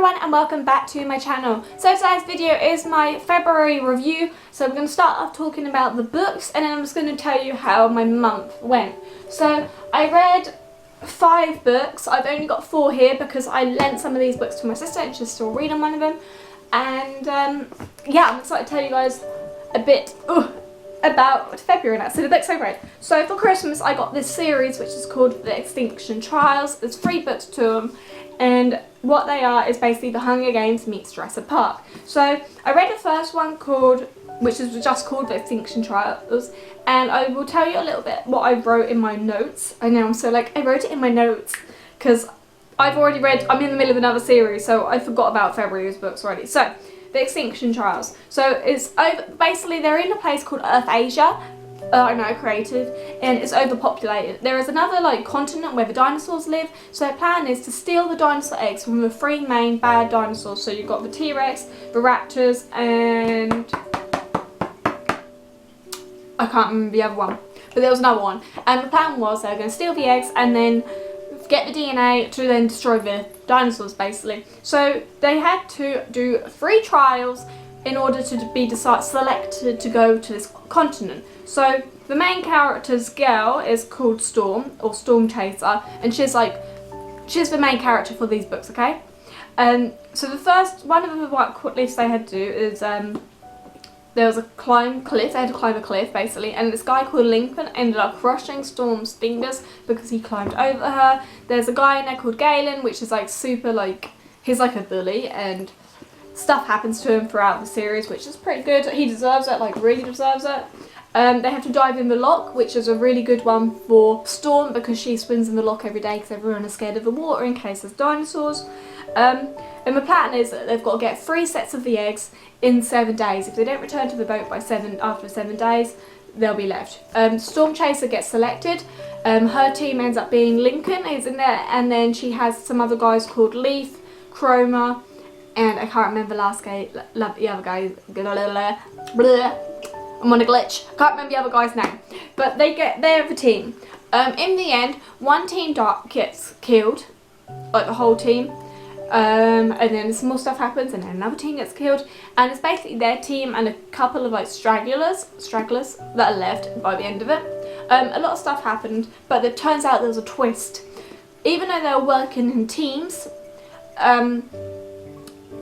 everyone and welcome back to my channel. So today's video is my February review. So we're going to start off talking about the books and then I'm just going to tell you how my month went. So I read 5 books. I've only got 4 here because I lent some of these books to my sister and she's still reading one of them. And yeah, I'm excited to tell you guys a bit about February now. So the books I read. So for Christmas I got this series which is called The Extinction Trials. There's 3 books to them. And what they are is basically the Hunger Games meets Jurassic Park. So I read the first one which is just called The Extinction Trials, and I will tell you a little bit what I wrote in my notes. I know I'm so like, I wrote it in my notes because I've already read, I'm in the middle of another series, so I forgot about February's books already. So, The Extinction Trials. So it's basically they're in a place called Earth Asia. I know, creative, and it's overpopulated. There is another continent where the dinosaurs live, so their plan is to steal the dinosaur eggs from the 3 main bad dinosaurs. So you've got the T-Rex, the Raptors, and I can't remember the other one, but there was another one. And the plan was they were going to steal the eggs and then get the DNA to then destroy the dinosaurs, basically. So they had to do 3 trials in order to be selected to go to this continent. So the main character's girl is called Storm, or Storm Chaser, and she's the main character for these books, okay? So the first one of the cliffs they had to do is there was a cliff. They had to climb a cliff basically, and this guy called Lincoln ended up crushing Storm's fingers because he climbed over her. There's a guy in there called Galen, which is super he's like a bully, and stuff happens to him throughout the series, which is pretty good. He deserves it, really deserves it. They have to dive in the loch, which is a really good one for Storm because she swims in the loch every day because everyone is scared of the water in case there's dinosaurs. And the plan is that they've got to get 3 sets of the eggs in 7 days. If they don't return to the boat after 7 days, they'll be left. Storm Chaser gets selected. Her team ends up being Lincoln is in there, and then she has some other guys called Leaf, Chroma, and I can't remember the last guy, the other guy. I'm on a glitch. I can't remember the other guy's name, but they're the team. In the end, one team gets killed, the whole team, and then some more stuff happens, and then another team gets killed, and it's basically their team and a couple of stragglers that are left by the end of it. A lot of stuff happened, but it turns out there was a twist. Even though they were working in teams,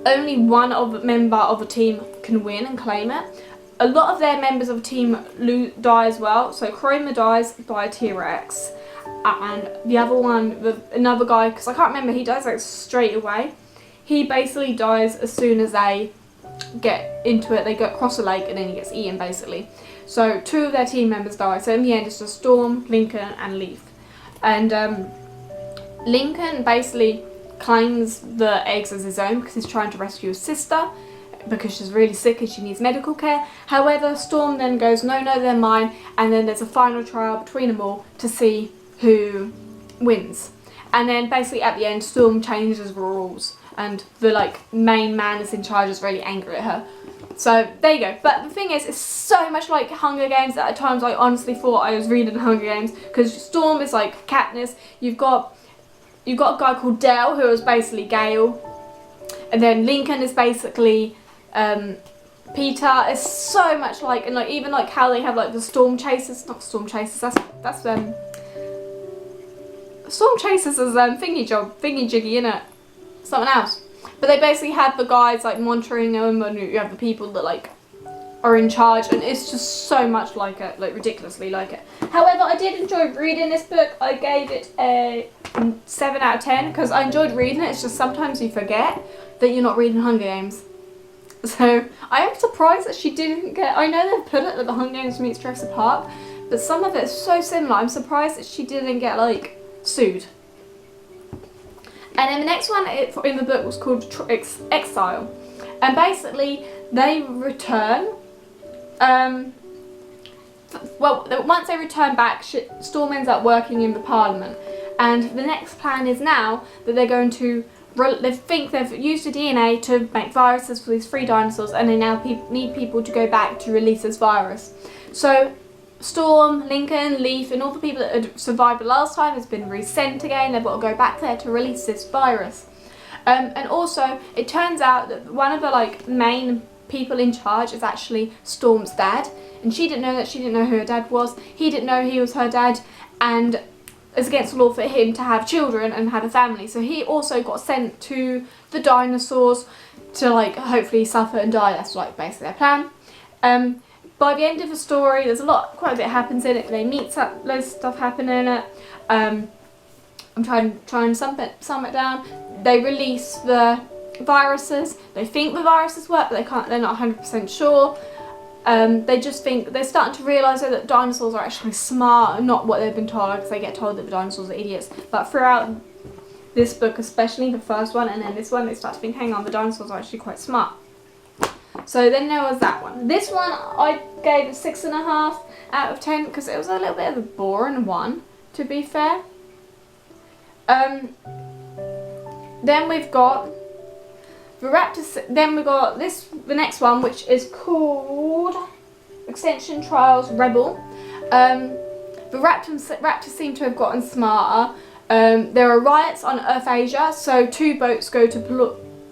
only one member of the team can win and claim it. A lot of their members of the team die as well. So Chroma dies by a T-Rex, and the other one, another guy, because I can't remember, he dies straight away. He basically dies as soon as they get into it. They go across a lake and then he gets eaten basically. So 2 of their team members die. So in the end it's just Storm, Lincoln and Leaf. And Lincoln basically claims the eggs as his own because he's trying to rescue his sister because she's really sick and she needs medical care. However, Storm then goes, no, they're mine, and then there's a final trial between them all to see who wins. And then basically at the end, Storm changes the rules and the main man is in charge is really angry at her. So there you go. But the thing is, it's so much like Hunger Games that at times I honestly thought I was reading Hunger Games because Storm is like Katniss. You've got a guy called Dell who is basically Gale, and then Lincoln is basically Peter. Is so much and even how they have the Storm Chasers, not Storm Chasers, that's Storm Chasers is thingy jiggy, innit? Something else. But they basically have the guys monitoring them, and you have the people that are in charge, and it's just so much like it, ridiculously like it. However, I did enjoy reading this book. I gave it a 7 out of 10 because I enjoyed reading it. It's just sometimes you forget that you're not reading Hunger Games. So I am surprised that she didn't get, I know they've put it that the Hunger Games meets Jurassic Park, but some of it is so similar. I'm surprised that she didn't get sued. And then the next one in the book was called Tropics Exile, and basically they return. Once they return back, Storm ends up working in the Parliament, and the next plan is now that they're going to. They think they've used the DNA to make viruses for these 3 dinosaurs, and they now need people to go back to release this virus. So Storm, Lincoln, Leaf, and all the people that had survived the last time has been resent again. They've got to go back there to release this virus. And also, it turns out that one of the like main people in charge is actually Storm's dad, and she didn't know that. She didn't know who her dad was. He didn't know he was her dad, and it's against the law for him to have children and have a family. So he also got sent to the dinosaurs to like hopefully suffer and die. That's like basically their plan. By the end of the story, there's quite a bit happens in it. They meet up, loads of stuff happen in it. I'm trying to sum it down. They release the viruses. They think the viruses work, but they can't. They're not 100% sure. They just think they're starting to realise that dinosaurs are actually smart, and not what they've been told, because they get told that the dinosaurs are idiots. But throughout this book, especially the first one and then this one, they start to think, hang on, the dinosaurs are actually quite smart. So then there was that one. This one I gave a 6.5 out of 10 because it was a little bit of a boring one, to be fair. Then we've got the Raptors. Then we got the next one, which is called Extinction Trials Rebel. The Raptors seem to have gotten smarter. There are riots on Earth Asia, so 2 boats go to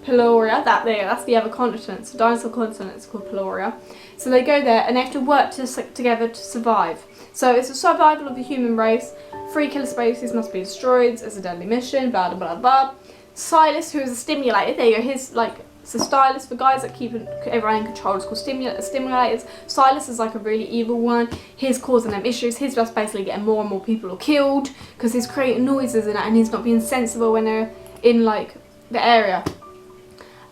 Peloria, that's the other continent, the dinosaur continent is called Peloria. So they go there and they have to work together to survive. So it's the survival of the human race. 3 killer species must be destroyed. It's a deadly mission. Blah blah blah blah. Silas, who is a stimulator, there you go. His it's a stylist for guys that keep everyone in control. It's called stimulators. Silas is like a really evil one. He's causing them issues. He's just basically getting more and more people killed because he's creating noises and that, and he's not being sensible when they're in like the area.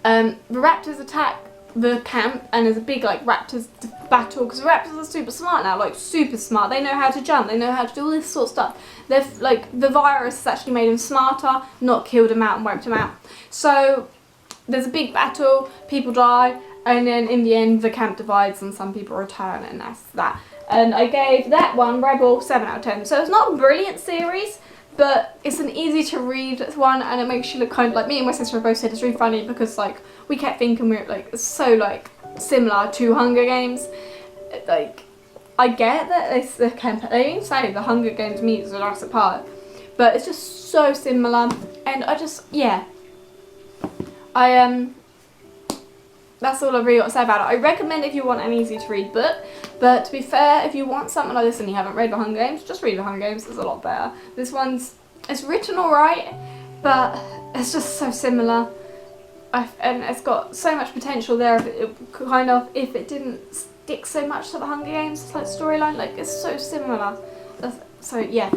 The Raptors attack the camp, and there's a big like Raptors battle because the Raptors are super smart now, like super smart. They know how to jump, they know how to do all this sort of stuff. They're like, the virus has actually made them smarter, not killed them out and wiped them out. So there's a big battle, people die, and then in the end the camp divides and some people return, and that's that. And I gave that one, Rebel, 7 out of 10. So it's not a brilliant series, but it's an easy to read one, and it makes you look kind of like, me and my sister both said it's really funny because like we kept thinking we're like it's so like similar to Hunger Games. Like I get that they even say the Hunger Games meets Jurassic Park, but it's just so similar, and that's all I really got to say about it. I recommend if you want an easy to read book, but to be fair, if you want something like this and you haven't read the Hunger Games, just read the Hunger Games, it's a lot better. This one's, it's written alright, but it's just so similar. And it's got so much potential there if it didn't stick so much to the Hunger Games, it's like storyline, like it's so similar. So yeah.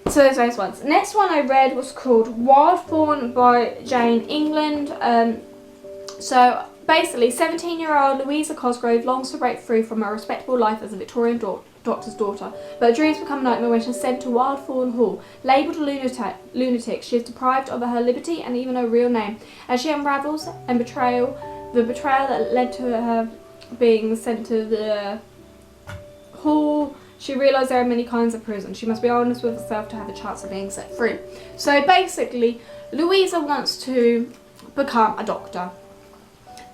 So those nice ones. Next one I read was called Wild Thorn by Jane England. So basically, 17-year-old Louisa Cosgrove longs to break free from a respectable life as a Victorian doctor's daughter, but dreams become a nightmare when she's sent to Wild Thorn Hall. Labelled a lunatic, she is deprived of her liberty and even her real name. As she unravels the betrayal that led to her being sent to the hall, she realises there are many kinds of prison. She must be honest with herself to have a chance of being set free. So basically, Louisa wants to become a doctor,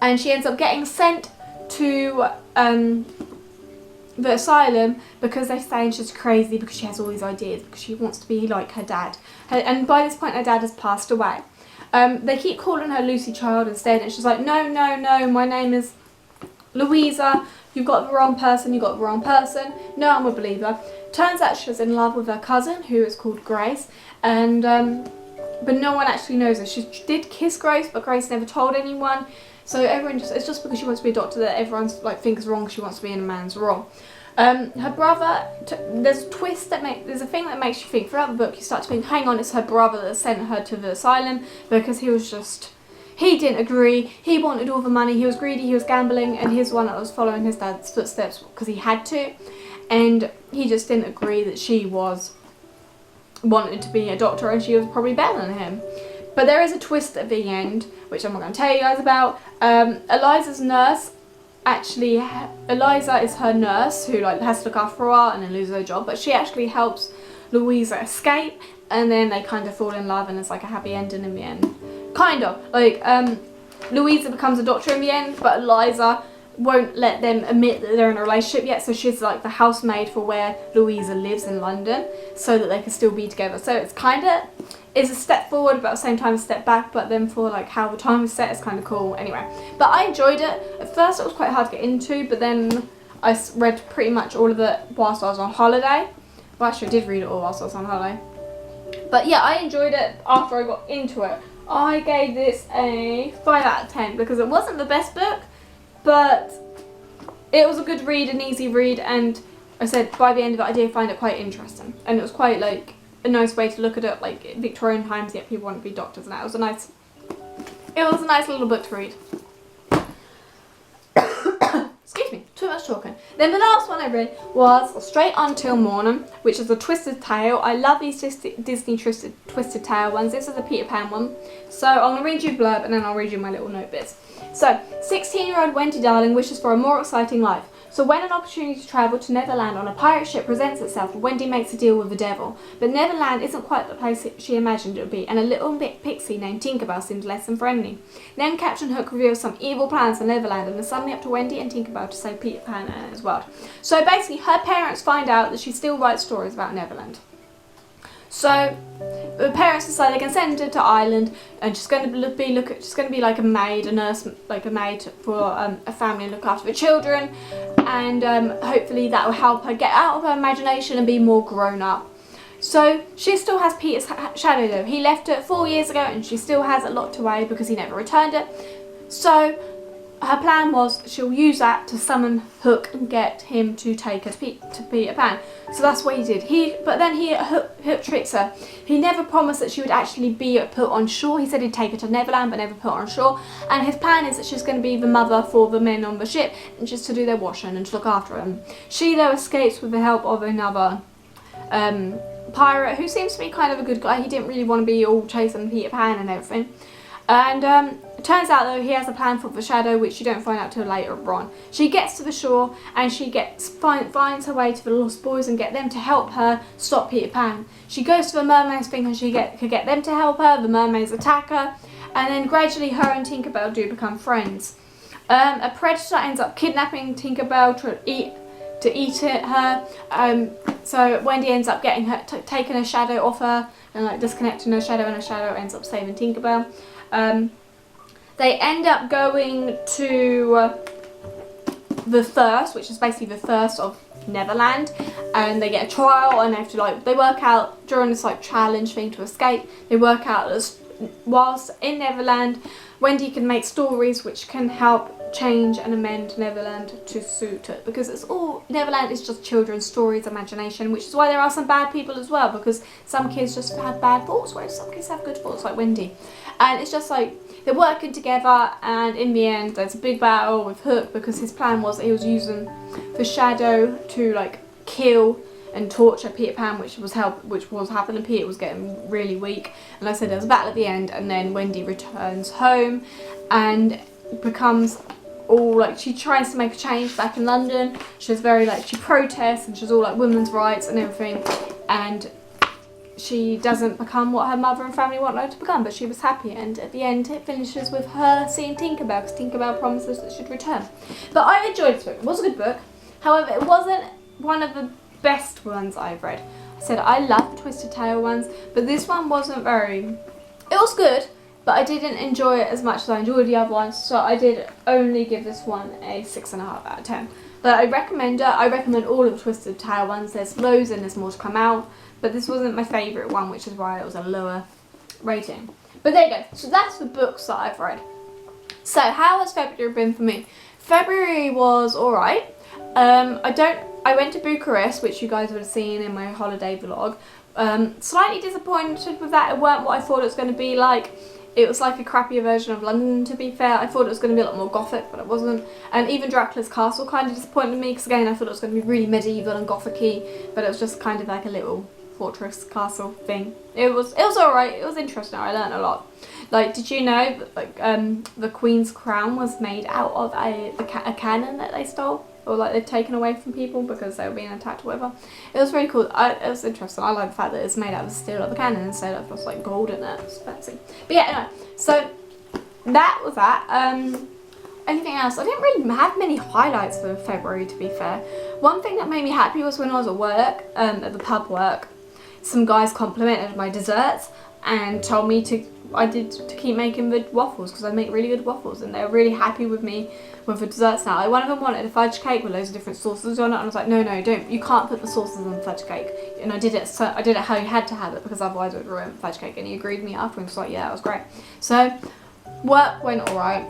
and she ends up getting sent to the asylum because they're saying she's crazy because she has all these ideas, because she wants to be like her dad. And by this point her dad has passed away. They keep calling her Lucy Child instead, and she's like, no, my name is Louisa, you've got the wrong person, no one will believe her. Turns out she was in love with her cousin, who is called Grace, and but no one actually knows her. She did kiss Grace, but Grace never told anyone. So everyone it's just because she wants to be a doctor that everyone's like thinks wrong. She wants to be in a man's role. Her brother, there's a twist there's a thing that makes you think throughout the book. You start to think, hang on, it's her brother that sent her to the asylum, because he didn't agree. He wanted all the money. He was greedy. He was gambling, and he's the one that was following his dad's footsteps because he had to, and he just didn't agree that she wanted to be a doctor, and she was probably better than him. But there is a twist at the end, which I'm not going to tell you guys about. Eliza's nurse, actually, Eliza is her nurse who like has to look after her and then loses her job, but she actually helps Louisa escape, and then they kind of fall in love, and it's like a happy ending in the end. Kind of. Like, Louisa becomes a doctor in the end, but Eliza won't let them admit that they're in a relationship yet, so she's like the housemaid for where Louisa lives in London, so that they can still be together. So it's kind of, is a step forward but at the same time a step back, but then for like how the time is set it's kind of cool. Anyway, but I enjoyed it. At first it was quite hard to get into, but then I read pretty much all of it whilst I was on holiday. Well, actually I did read it all whilst I was on holiday. But yeah, I enjoyed it after I got into it. I gave this a 5 out of 10 because it wasn't the best book, but it was a good read, an easy read, and I said by the end of it I did find it quite interesting. And it was quite like a nice way to look at it, like Victorian times, yet people want to be doctors, and that was a nice little book to read. Excuse me, too much talking. Then the last one I read was Straight Until Morning, which is a twisted tale. I love these Disney twisted tale ones. This is a Peter Pan one. So I'm going to read you a blurb and then I'll read you my little note bits. So, 16-year-old Wendy Darling wishes for a more exciting life. So when an opportunity to travel to Neverland on a pirate ship presents itself, Wendy makes a deal with the devil. But Neverland isn't quite the place she imagined it would be, and a little bit pixie named Tinkerbell seems less than friendly. Then Captain Hook reveals some evil plans for Neverland, and it's suddenly up to Wendy and Tinkerbell to save Peter Pan and his world. So basically, her parents find out that she still writes stories about Neverland. So the parents decide they can send her to Ireland, and she's going to be like a maid, a nurse, like a maid for a family and look after the children, and hopefully that will help her get out of her imagination and be more grown up. So she still has Peter's shadow though. He left her 4 years ago, and she still has it locked away because he never returned it. So her plan was she'll use that to summon Hook and get him to take her to Peter Pan. So that's what he did. But then Hook tricks her. He never promised that she would actually be put on shore. He said he'd take her to Neverland but never put her on shore. And his plan is that she's going to be the mother for the men on the ship and just to do their washing and to look after them. She though escapes with the help of another pirate who seems to be kind of a good guy. He didn't really want to be all chasing Peter Pan and everything. And it turns out though he has a plan for the shadow, which you don't find out till later on. She gets to the shore and she finds her way to the Lost Boys and get them to help her stop Peter Pan. She goes to the mermaids thinking she could get them to help her. The mermaids attack her, and then gradually her and Tinkerbell do become friends. A predator ends up kidnapping Tinkerbell to eat her. So Wendy ends up getting her taking her shadow off her and like disconnecting her shadow, and her shadow ends up saving Tinkerbell. They end up going to the Thirst, which is basically the Thirst of Neverland, and they get a trial, and they have to they work out during this challenge thing to escape. They work out that whilst in Neverland, Wendy can make stories which can help change and amend Neverland to suit it, because Neverland is just children's stories, imagination, which is why there are some bad people as well, because some kids just have bad thoughts, whereas some kids have good thoughts, like Wendy. And it's just they're working together, and in the end there's a big battle with Hook, because his plan was that he was using the shadow to kill and torture Peter Pan, which was happening. Peter was getting really weak, and like I said, there's a battle at the end, and then Wendy returns home and becomes she tries to make a change back in London. She's very she protests, and she's all women's rights and everything, and she doesn't become what her mother and family want her to become, but she was happy, and at the end it finishes with her seeing Tinkerbell, because Tinkerbell promises that she'd return. But I enjoyed this book. It was a good book, however it wasn't one of the best ones I've read. I said I love the Twisted Tale ones, but this one wasn't very... It was good, but I didn't enjoy it as much as I enjoyed the other ones, so I did only give this one a 6.5 out of 10. But I recommend it. I recommend all of the Twisted Tale ones. There's loads and there's more to come out, but this wasn't my favourite one, which is why it was a lower rating. But there you go. So that's the books that I've read. So how has February been for me? February was alright. I went to Bucharest, which you guys would have seen in my holiday vlog. Slightly disappointed with that. It weren't what I thought it was going to be like. It was like a crappier version of London, to be fair. I thought it was going to be a lot more gothic, but it wasn't. And even Dracula's Castle kind of disappointed me, because again I thought it was going to be really medieval and gothic-y, but it was just kind of like a little fortress castle thing. It was alright. It was interesting. I learned a lot. Did you know that the Queen's crown was made out of a cannon that they stole? Or they'd taken away from people because they were being attacked or whatever. It was very cool. It was interesting. I like the fact that it's made out of steel of a cannon instead of just gold in it. It's fancy. But yeah, anyway. So that was that. Anything else? I didn't really have many highlights for February, to be fair. One thing that made me happy was when I was at work, at the pub work, some guys complimented my desserts, and told me to keep making the waffles because I make really good waffles, and they're really happy with me with the desserts now. Like, one of them wanted a fudge cake with loads of different sauces on it, and I was like, no, don't, you can't put the sauces on the fudge cake. And I did it how you had to have it, because otherwise it would ruin the fudge cake, and he agreed with me after and was like, yeah, that was great. So work went alright.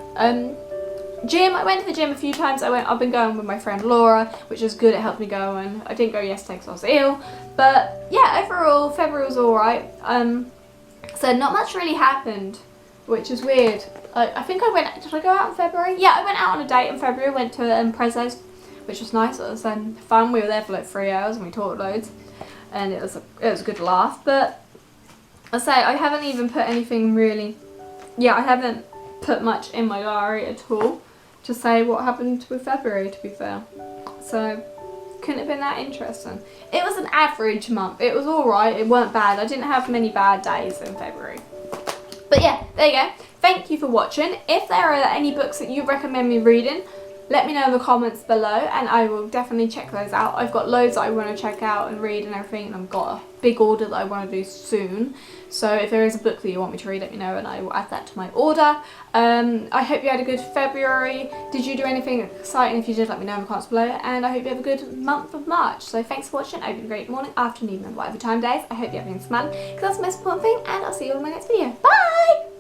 Gym, I went to the gym a few times. I've been going with my friend Laura, which is good. It helped me go, and I didn't go yesterday because I was ill. But yeah, overall, February was alright. So not much really happened, which is weird. I think did I go out in February? Yeah, I went out on a date in February. Went to Prezzo's, which was nice. It was fun. We were there for like 3 hours and we talked loads, and it was a good laugh. But I say I haven't even put anything really. Yeah, I haven't put much in my diary at all to say what happened with February, to be fair. So couldn't have been that interesting. It was an average month. It was alright. It weren't bad. I didn't have many bad days in February. But yeah, there you go. Thank you for watching. If there are any books that you recommend me reading, let me know in the comments below, and I will definitely check those out. I've got loads that I want to check out and read and everything, and I've got a big order that I want to do soon. So if there is a book that you want me to read, let me know and I will add that to my order. I hope you had a good February. Did you do anything exciting? If you did, let me know in the comments below, and I hope you have a good month of March. So thanks for watching. I hope you have a great morning, afternoon, and whatever time it is. I hope you're having fun, because that's the most important thing, and I'll see you all in my next video. Bye!